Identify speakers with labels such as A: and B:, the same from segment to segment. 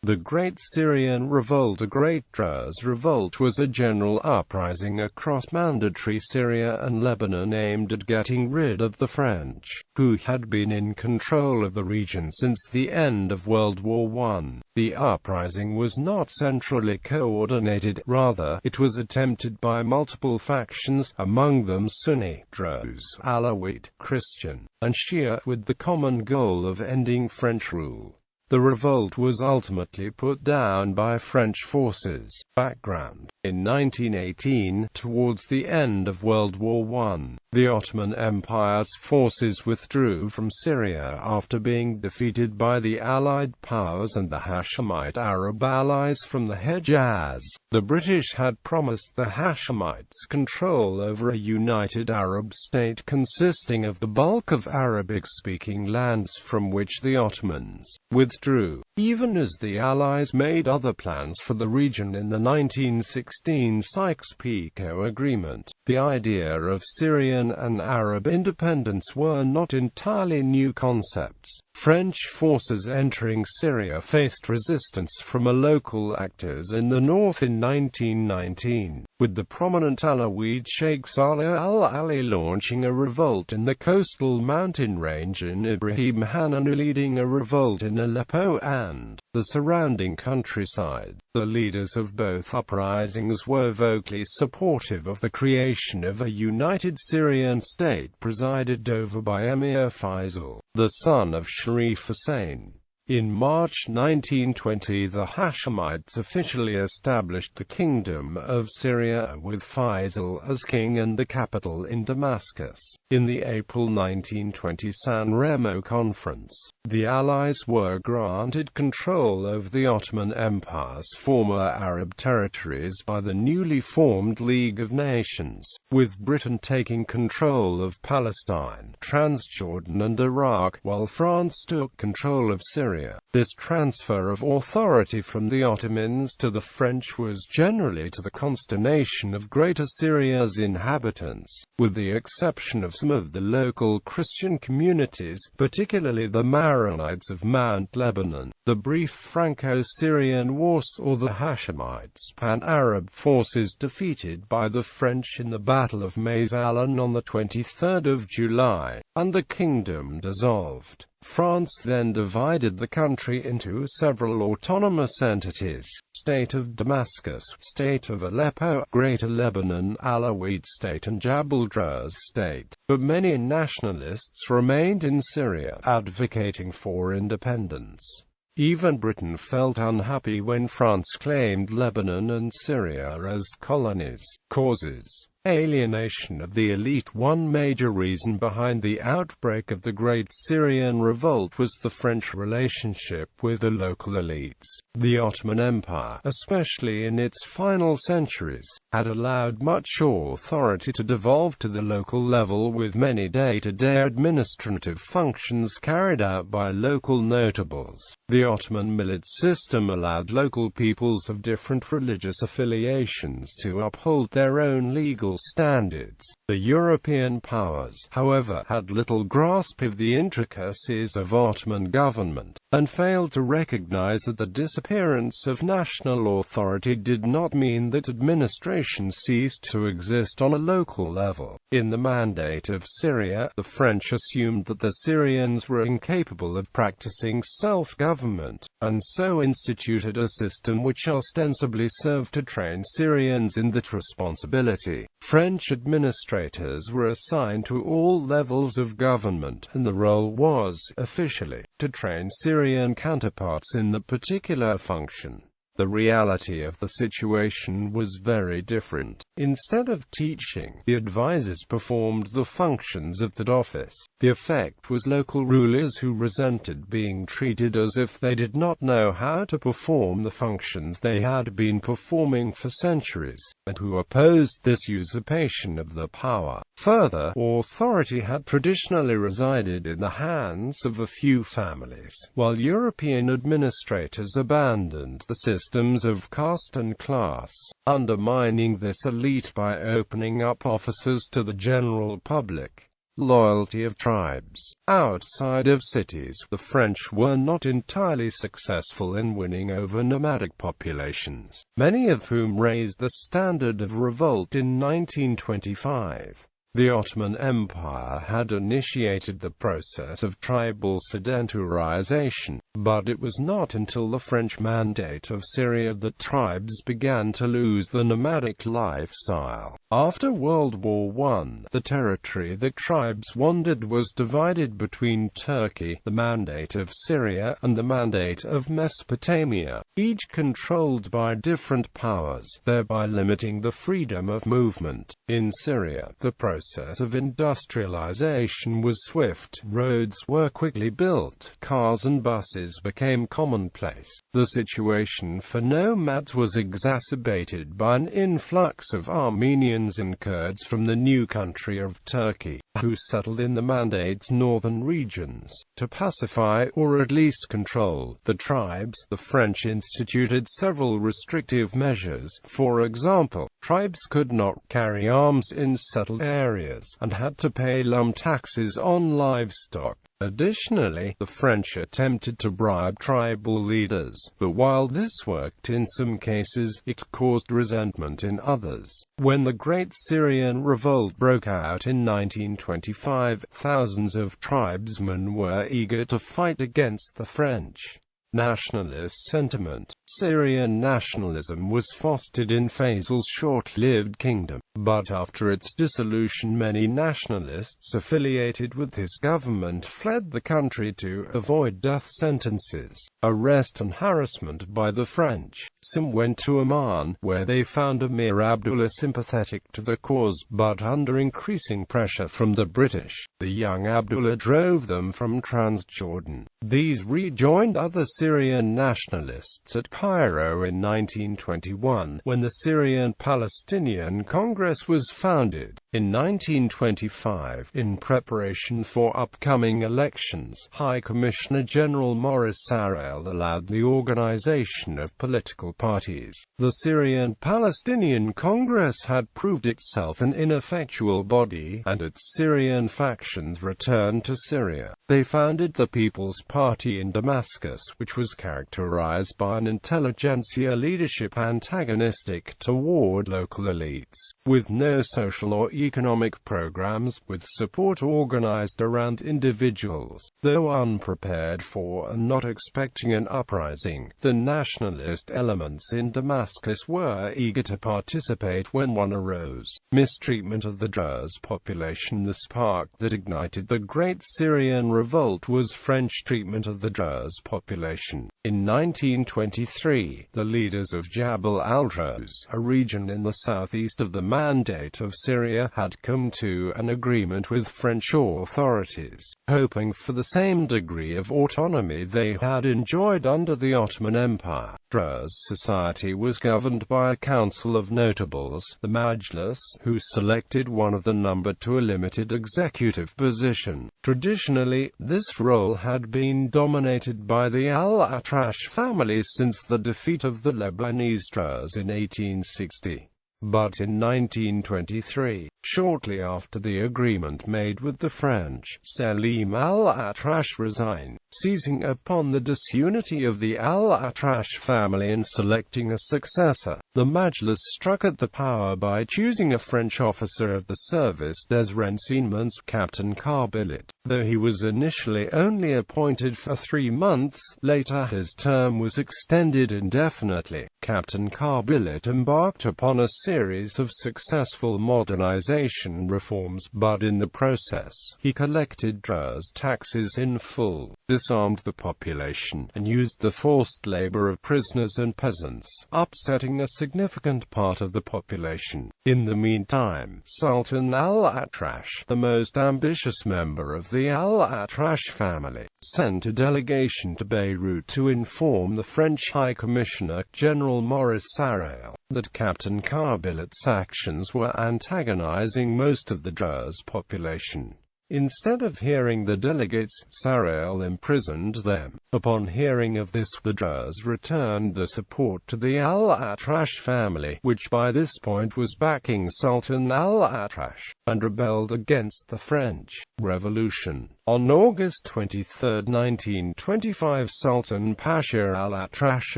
A: The Great Syrian Revolt. The Great Druze Revolt was a general uprising across Mandatory Syria and Lebanon aimed at getting rid of the French, who had been in control of the region since the end of World War I. The uprising was not centrally coordinated, rather, it was attempted by multiple factions, among them Sunni, Druze, Alawite, Christian, and Shia, with the common goal of ending French rule. The revolt was ultimately put down by French forces. Background: in 1918, towards the end of World War I, the Ottoman Empire's forces withdrew from Syria after being defeated by the Allied powers and the Hashemite Arab allies from the Hejaz. The British had promised the Hashemites control over a united Arab state consisting of the bulk of Arabic-speaking lands from which the Ottomans withdrew, even as the Allies made other plans for the region in the 1916 Sykes-Picot Agreement. The idea of Syrian and Arab independence were not entirely new concepts. French forces entering Syria faced resistance from local actors in the north in 1919, with the prominent Alawite Sheikh Saleh al-Ali launching a revolt in the coastal mountain range and Ibrahim Hanani leading a revolt in Aleppo and the surrounding countryside. The leaders of both uprisings were vocally supportive of the creation of a united Syrian state presided over by Emir Faisal, the son of Sharif Hussein. In March 1920, the Hashemites officially established the Kingdom of Syria, with Faisal as king and the capital in Damascus. In the April 1920 San Remo Conference, the Allies were granted control over the Ottoman Empire's former Arab territories by the newly formed League of Nations, with Britain taking control of Palestine, Transjordan and Iraq, while France took control of Syria. This transfer of authority from the Ottomans to the French was generally to the consternation of Greater Syria's inhabitants, with the exception of some of the local Christian communities, particularly the Maronites of Mount Lebanon. The brief Franco Syrian War saw the Hashemites' pan-Arab forces defeated by the French in the Battle of Mazalan on 23 July, and the kingdom dissolved. France then divided the country into several autonomous entities: State of Damascus, State of Aleppo, Greater Lebanon, Alawite State and Jabal Druze State. But many nationalists remained in Syria, advocating for independence. Even Britain felt unhappy when France claimed Lebanon and Syria as colonies. Causes: alienation of the elite. One major reason behind the outbreak of the Great Syrian Revolt was the French relationship with the local elites. The Ottoman Empire, especially in its final centuries, had allowed much authority to devolve to the local level, with many day-to-day administrative functions carried out by local notables. The Ottoman millet system allowed local peoples of different religious affiliations to uphold their own legal standards. The European powers, however, had little grasp of the intricacies of Ottoman government, and failed to recognize that the disappearance of national authority did not mean that administration ceased to exist on a local level. In the Mandate of Syria, the French assumed that the Syrians were incapable of practicing self-government, and so instituted a system which ostensibly served to train Syrians in that responsibility. French administrators were assigned to all levels of government, and the role was, officially, to train Syrian counterparts in the particular function. The reality of the situation was very different. Instead of teaching, the advisors performed the functions of that office. The effect was local rulers who resented being treated as if they did not know how to perform the functions they had been performing for centuries, and who opposed this usurpation of the power. Further, authority had traditionally resided in the hands of a few families, while European administrators abandoned the systems of caste and class, undermining this elite by opening up offices to the general public. Loyalty of tribes. Outside of cities, the French were not entirely successful in winning over nomadic populations, many of whom raised the standard of revolt in 1925. The Ottoman Empire had initiated the process of tribal sedentarization, but it was not until the French Mandate of Syria that tribes began to lose the nomadic lifestyle. After World War I, the territory the tribes wandered was divided between Turkey, the Mandate of Syria, and the Mandate of Mesopotamia, each controlled by different powers, thereby limiting the freedom of movement. In Syria, the process of industrialization was swift. Roads were quickly built, cars and buses became commonplace. The situation for nomads was exacerbated by an influx of Armenians and Kurds from the new country of Turkey, who settled in the Mandate's northern regions. To pacify, or at least control, the tribes, the French instituted several restrictive measures. For example, tribes could not carry arms in settled areas, and had to pay lump taxes on livestock. Additionally, the French attempted to bribe tribal leaders, but while this worked in some cases, it caused resentment in others. When the Great Syrian Revolt broke out in 1925, thousands of tribesmen were eager to fight against the French. Nationalist sentiment. Syrian nationalism was fostered in Faisal's short-lived kingdom, but after its dissolution many nationalists affiliated with his government fled the country to avoid death sentences, arrest and harassment by the French. Some went to Oman, where they found Emir Abdullah sympathetic to the cause, but under increasing pressure from the British, the young Abdullah drove them from Transjordan. These rejoined other Syrian nationalists at Cairo in 1921, when the Syrian-Palestinian Congress was founded. In 1925, in preparation for upcoming elections, High Commissioner General Maurice Sarrail allowed the organization of political parties. The Syrian-Palestinian Congress had proved itself an ineffectual body, and its Syrian factions returned to Syria. They founded the People's Party in Damascus, which was characterized by an intelligentsia leadership antagonistic toward local elites, with no social or economic programs, with support organized around individuals. Though unprepared for and not expecting an uprising, the nationalist elements in Damascus were eager to participate when one arose. Mistreatment of the Druze population. The spark that ignited the Great Syrian Revolt was French treatment of the Druze population. In 1923, the leaders of Jabal al-Druze, a region in the southeast of the Mandate of Syria, had come to an agreement with French authorities, hoping for the same degree of autonomy they had enjoyed under the Ottoman Empire. Druze society was governed by a council of notables, the Majlis, who selected one of the number to a limited executive position. Traditionally, this role had been dominated by the Al-Atrash family since the defeat of the Lebanese Druze in 1860. But in 1923, shortly after the agreement made with the French, Selim al-Atrash resigned, seizing upon the disunity of the al-Atrash family and selecting a successor. The Majlis struck at the power by choosing a French officer of the service des Renseignements, Captain Carbillet. Though he was initially only appointed for 3 months, later his term was extended indefinitely. Captain Carbillet embarked upon a series of successful modernization reforms, but in the process, he collected Druze taxes in full, disarmed the population, and used the forced labor of prisoners and peasants, upsetting a significant part of the population. In the meantime, Sultan al-Atrash, the most ambitious member of the al-Atrash family, sent a delegation to Beirut to inform the French High Commissioner, General Maurice Sarrail, that Captain Carbillet's actions were antagonizing most of the Druze population. Instead of hearing the delegates, Sarrail imprisoned them. Upon hearing of this, the Druze returned the support to the al-Atrash family, which by this point was backing Sultan al-Atrash, and rebelled against the French Revolution. On August 23, 1925, Sultan Pasha al-Atrash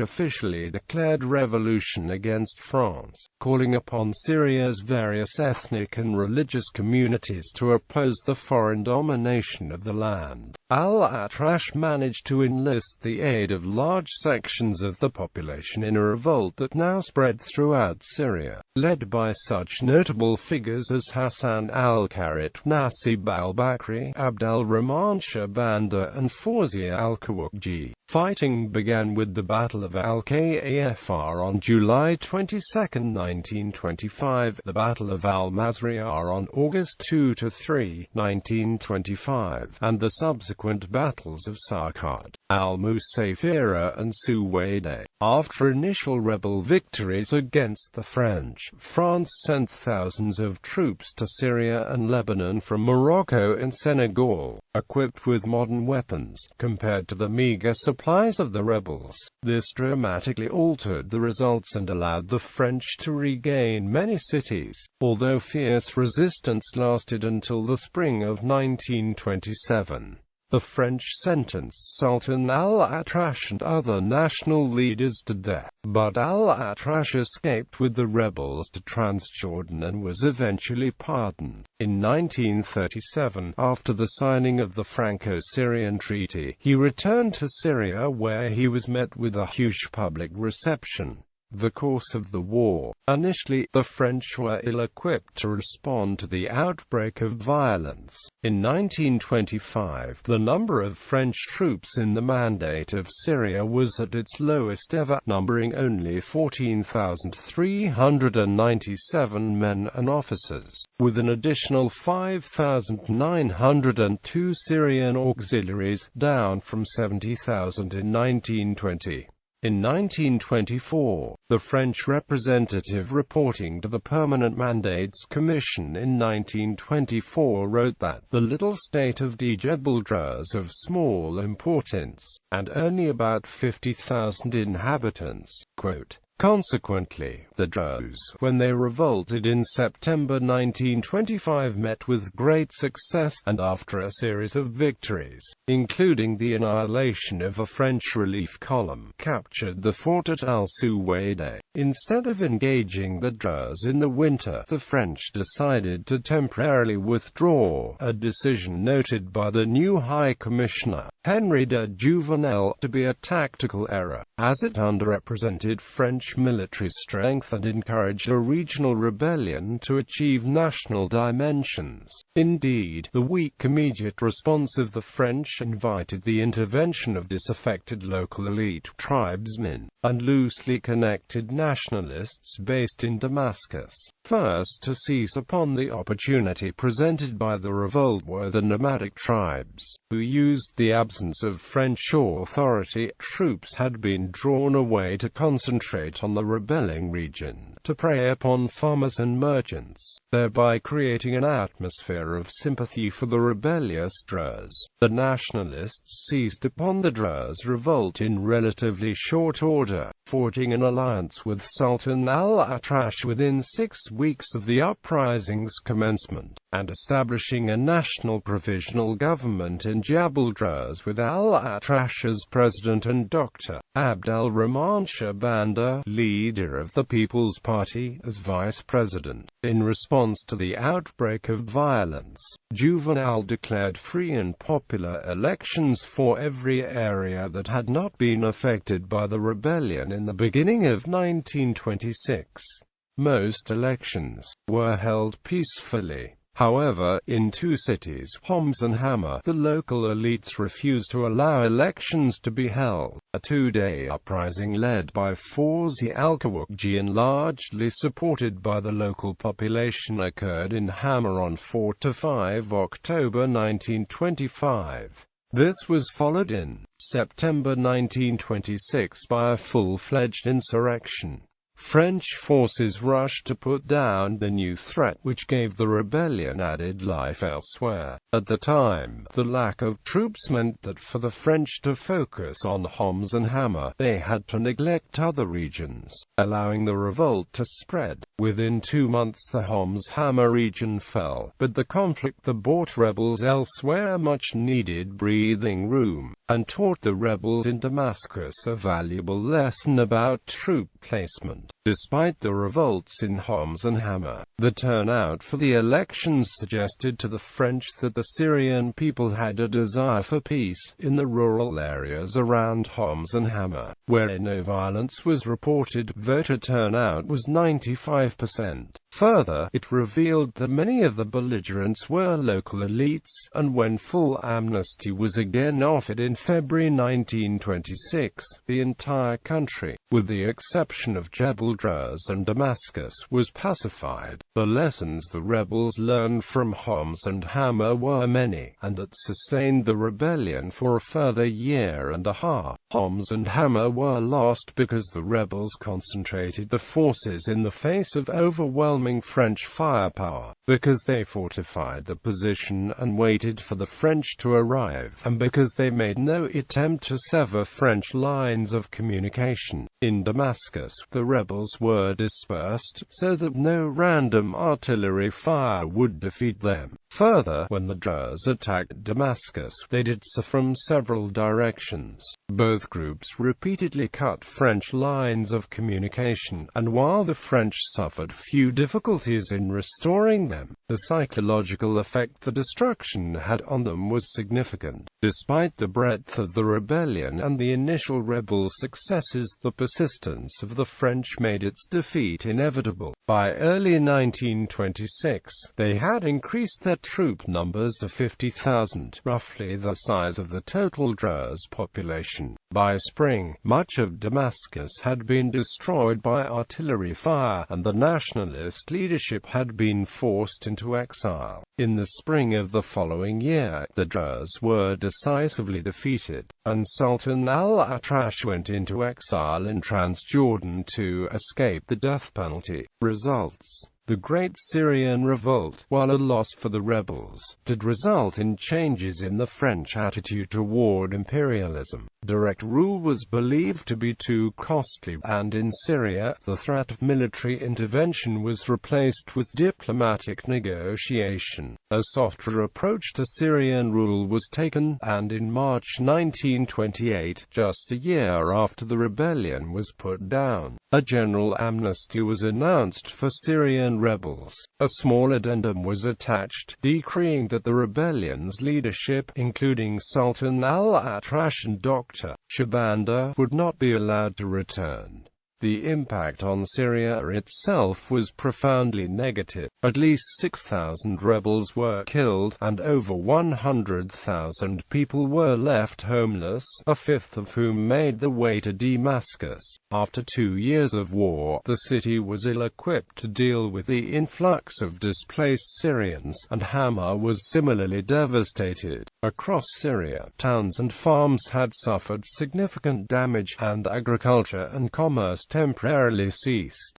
A: officially declared revolution against France, calling upon Syria's various ethnic and religious communities to oppose the foreign domination of the land. Al-Atrash managed to enlist the aid of large sections of the population in a revolt that now spread throughout Syria, led by such notable figures as Hassan al-Karit, Nasib al-Bakri, Abd al-Rahman Shah Banda, and Fawzi al-Kawakji. Fighting began with the Battle of Al-Kafr on July 22, 1925, the Battle of Al-Mazriyah on August 2–3, 1925, and the subsequent battles of Sarkad, Al-Musayfira and Suwaida. After initial rebel victories against the French, France sent thousands of troops to Syria and Lebanon from Morocco and Senegal, equipped with modern weapons, compared to the meager supplies of the rebels. This dramatically altered the results and allowed the French to regain many cities, although fierce resistance lasted until the spring of 1927. The French sentenced Sultan al-Atrash and other national leaders to death, but al-Atrash escaped with the rebels to Transjordan and was eventually pardoned. In 1937, after the signing of the Franco Syrian Treaty, he returned to Syria where he was met with a huge public reception. The course of the war. Initially, the French were ill-equipped to respond to the outbreak of violence. In 1925, the number of French troops in the Mandate of Syria was at its lowest ever, numbering only 14,397 men and officers, with an additional 5,902 Syrian auxiliaries, down from 70,000 in 1920. In 1924, the French representative reporting to the Permanent Mandates Commission in 1924 wrote that the little state of Djebel Druze of small importance, and only about 50,000 inhabitants, quote, consequently, the Druze, when they revolted in September 1925, met with great success, and after a series of victories, including the annihilation of a French relief column, captured the fort at Al-Suwaida. Instead of engaging the Druze in the winter, the French decided to temporarily withdraw, a decision noted by the new High Commissioner, Henri de Jouvenel, to be a tactical error, as it underrepresented French military strength and encouraged a regional rebellion to achieve national dimensions. Indeed, the weak immediate response of the French invited the intervention of disaffected local elite tribesmen, and loosely connected nationalists based in Damascus. First to seize upon the opportunity presented by the revolt were the nomadic tribes, who used the absence of French authority. Troops had been drawn away to concentrate on the rebelling region, to prey upon farmers and merchants, thereby creating an atmosphere of sympathy for the rebellious Druze. The nationalists seized upon the Druze revolt in relatively short order, forging an alliance with Sultan al-Atrash within 6 weeks of the uprising's commencement, and establishing a national provisional government in Jebel Druze with al-Atrash as president and Dr. Abd al-Rahman Shah Banda, leader of the People's Party, as vice president. In response to the outbreak of violence, Jouvenel declared free and popular elections for every area that had not been affected by the rebellion in the beginning of 1926. Most elections were held peacefully. However, in 2 cities, Homs and Hama, the local elites refused to allow elections to be held. A 2-day uprising led by Fawzi al-Kawakji and largely supported by the local population occurred in Hama on 4–5 October 1925. This was followed in September 1926 by a full-fledged insurrection. French forces rushed to put down the new threat, which gave the rebellion added life elsewhere. At the time, the lack of troops meant that for the French to focus on Homs and Hama, they had to neglect other regions, allowing the revolt to spread. Within 2 months the Homs-Hama region fell, but the conflict brought rebels elsewhere much needed breathing room, and taught the rebels in Damascus a valuable lesson about troop placement. Despite the revolts in Homs and Hama, the turnout for the elections suggested to the French that the Syrian people had a desire for peace. In the rural areas around Homs and Hama, where no violence was reported, voter turnout was 95%. Further, it revealed that many of the belligerents were local elites, and when full amnesty was again offered in February 1926, the entire country, with the exception of Great Druze and Damascus, was pacified. The lessons the rebels learned from Homs and Hama were many, and that sustained the rebellion for a further year and a half. Homs and Hama were lost because the rebels concentrated the forces in the face of overwhelming French firepower, because they fortified the position and waited for the French to arrive, and because they made no attempt to sever French lines of communication. In Damascus, the rebels were dispersed, so that no random artillery fire would defeat them. Further, when the Druze attacked Damascus, they did so from several directions. Both groups repeatedly cut French lines of communication, and while the French suffered few difficulties in restoring them, the psychological effect the destruction had on them was significant. Despite the breadth of the rebellion and the initial rebel successes, the persistence of the French made its defeat inevitable. By early 1926, they had increased their troop numbers to 50,000, roughly the size of the total Druze population. By spring, much of Damascus had been destroyed by artillery fire, and the nationalist leadership had been forced into exile. In the spring of the following year, the Druze were decisively defeated, and Sultan al-Atrash went into exile in Transjordan to escape the death penalty. Results: the Great Syrian Revolt, while a loss for the rebels, did result in changes in the French attitude toward imperialism. Direct rule was believed to be too costly, and in Syria, the threat of military intervention was replaced with diplomatic negotiation. A softer approach to Syrian rule was taken, and in March 1928, just a year after the rebellion was put down, a general amnesty was announced for Syrian rebels. A small addendum was attached, decreeing that the rebellion's leadership, including Sultan al-Atrash and Dr. Shabanda, would not be allowed to return. The impact on Syria itself was profoundly negative. At least 6,000 rebels were killed, and over 100,000 people were left homeless, a fifth of whom made the way to Damascus. After 2 years of war, the city was ill-equipped to deal with the influx of displaced Syrians, and Hama was similarly devastated. Across Syria, towns and farms had suffered significant damage, and agriculture and commerce temporarily ceased.